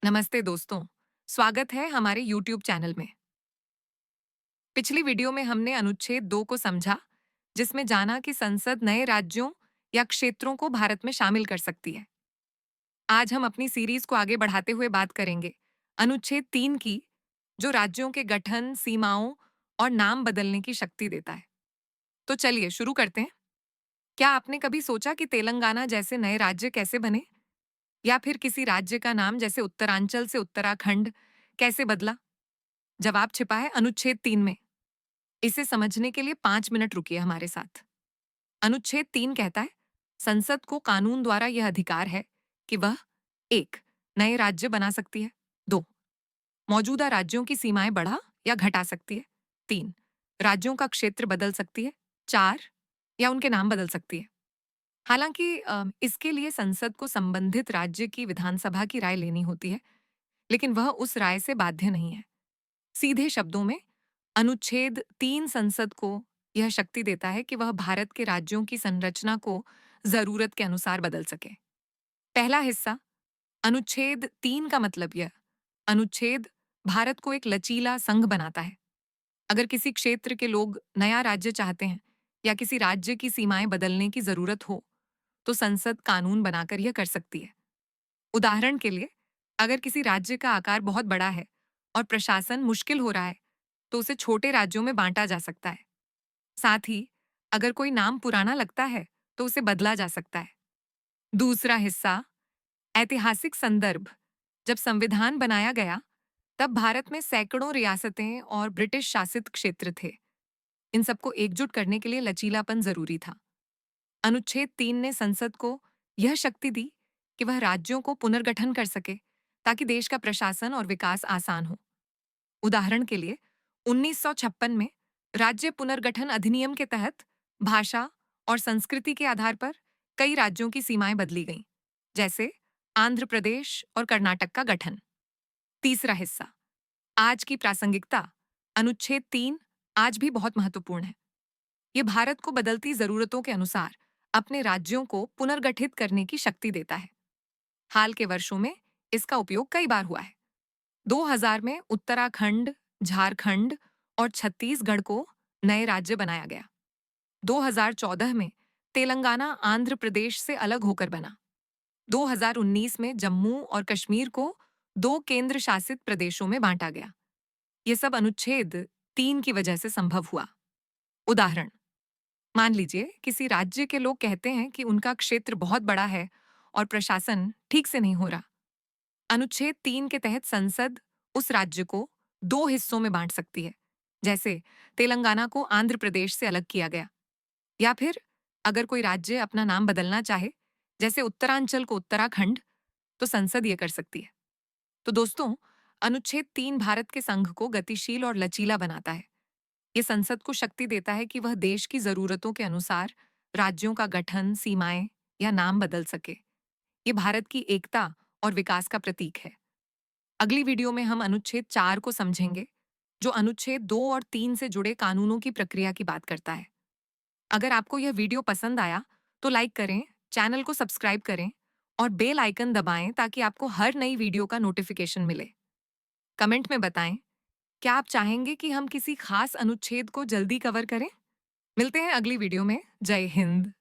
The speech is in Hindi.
नमस्ते दोस्तों, स्वागत है हमारे YouTube चैनल में। पिछली वीडियो में हमने अनुच्छेद 2 को समझा, जिसमें जाना कि संसद नए राज्यों या क्षेत्रों को भारत में शामिल कर सकती है। आज हम अपनी सीरीज को आगे बढ़ाते हुए बात करेंगे अनुच्छेद 3 की, जो राज्यों के गठन, सीमाओं और नाम बदलने की शक्ति देता है। तो चलिए शुरू करते हैं। क्या आपने कभी सोचा कि तेलंगाना जैसे नए राज्य कैसे बने, या फिर किसी राज्य का नाम जैसे उत्तरांचल से उत्तराखंड कैसे बदला? जवाब छिपा है अनुच्छेद 3 में। इसे समझने के लिए 5 मिनट रुकिए हमारे साथ। अनुच्छेद 3 कहता है, संसद को कानून द्वारा यह अधिकार है कि वह 1 नए राज्य बना सकती है, 2 मौजूदा राज्यों की सीमाएं बढ़ा या घटा सकती है, 3 राज्यों का क्षेत्र बदल सकती है, 4 या उनके नाम बदल सकती है। हालांकि इसके लिए संसद को संबंधित राज्य की विधानसभा की राय लेनी होती है, लेकिन वह उस राय से बाध्य नहीं है। सीधे शब्दों में, अनुच्छेद 3 संसद को यह शक्ति देता है कि वह भारत के राज्यों की संरचना को जरूरत के अनुसार बदल सके। पहला हिस्सा, अनुच्छेद 3 का मतलब यह अनुच्छेद भारत को एक लचीला संघ बनाता है। अगर किसी क्षेत्र के लोग नया राज्य चाहते हैं या किसी राज्य की सीमाएं बदलने की जरूरत हो, तो संसद कानून बनाकर यह कर सकती है। उदाहरण के लिए, अगर किसी राज्य का आकार बहुत बड़ा है और प्रशासन मुश्किल हो रहा है, तो उसे छोटे राज्यों में बांटा जा सकता है। साथ ही, अगर कोई नाम पुराना लगता है, तो उसे बदला जा सकता है। दूसरा हिस्सा, ऐतिहासिक संदर्भ। जब संविधान बनाया गया, तब भारत में सैकड़ों रियासतें और ब्रिटिश शासित क्षेत्र थे। इन सबको एकजुट करने के लिए लचीलापन जरूरी था। अनुच्छेद 3 ने संसद को यह शक्ति दी कि वह राज्यों को पुनर्गठन कर सके, ताकि देश का प्रशासन और विकास आसान हो। उदाहरण के लिए, 1956 में राज्य पुनर्गठन अधिनियम के तहत भाषा और संस्कृति के आधार पर कई राज्यों की सीमाएं बदली गईं, जैसे आंध्र प्रदेश और कर्नाटक का गठन। तीसरा हिस्सा, आज की प्रासंगिकता। अनुच्छेद 3 आज भी बहुत महत्वपूर्ण है। ये भारत को बदलती जरूरतों के अनुसार अपने राज्यों को पुनर्गठित करने की शक्ति देता है। हाल के वर्षों में इसका उपयोग कई बार हुआ है। 2000 में उत्तराखंड, झारखंड और छत्तीसगढ़ को नए राज्य बनाया गया। 2014 में तेलंगाना आंध्र प्रदेश से अलग होकर बना। 2019 में जम्मू और कश्मीर को 2 केंद्र शासित प्रदेशों में बांटा गया। ये सब अनुच्छेद 3 की वजह से संभव हुआ। उदाहरण, मान लीजिए किसी राज्य के लोग कहते हैं कि उनका क्षेत्र बहुत बड़ा है और प्रशासन ठीक से नहीं हो रहा। अनुच्छेद 3 के तहत संसद उस राज्य को 2 हिस्सों में बांट सकती है, जैसे तेलंगाना को आंध्र प्रदेश से अलग किया गया। या फिर अगर कोई राज्य अपना नाम बदलना चाहे, जैसे उत्तरांचल को उत्तराखंड, तो संसद ये कर सकती है। तो दोस्तों, अनुच्छेद 3 भारत के संघ को गतिशील और लचीला बनाता है। ये संसद को शक्ति देता है कि वह देश की जरूरतों के अनुसार राज्यों का गठन, सीमाएं या नाम बदल सके। ये भारत की एकता और विकास का प्रतीक है। अगली वीडियो में हम अनुच्छेद 4 को समझेंगे, जो अनुच्छेद 2 और 3 से जुड़े कानूनों की प्रक्रिया की बात करता है। अगर आपको यह वीडियो पसंद आया, तो लाइक करें, चैनल को सब्सक्राइब करें और बेल आइकन दबाएं, ताकि आपको हर नई वीडियो का नोटिफिकेशन मिले। कमेंट में बताएं, क्या आप चाहेंगे कि हम किसी खास अनुच्छेद को जल्दी कवर करें? मिलते हैं अगली वीडियो में। जय हिंद।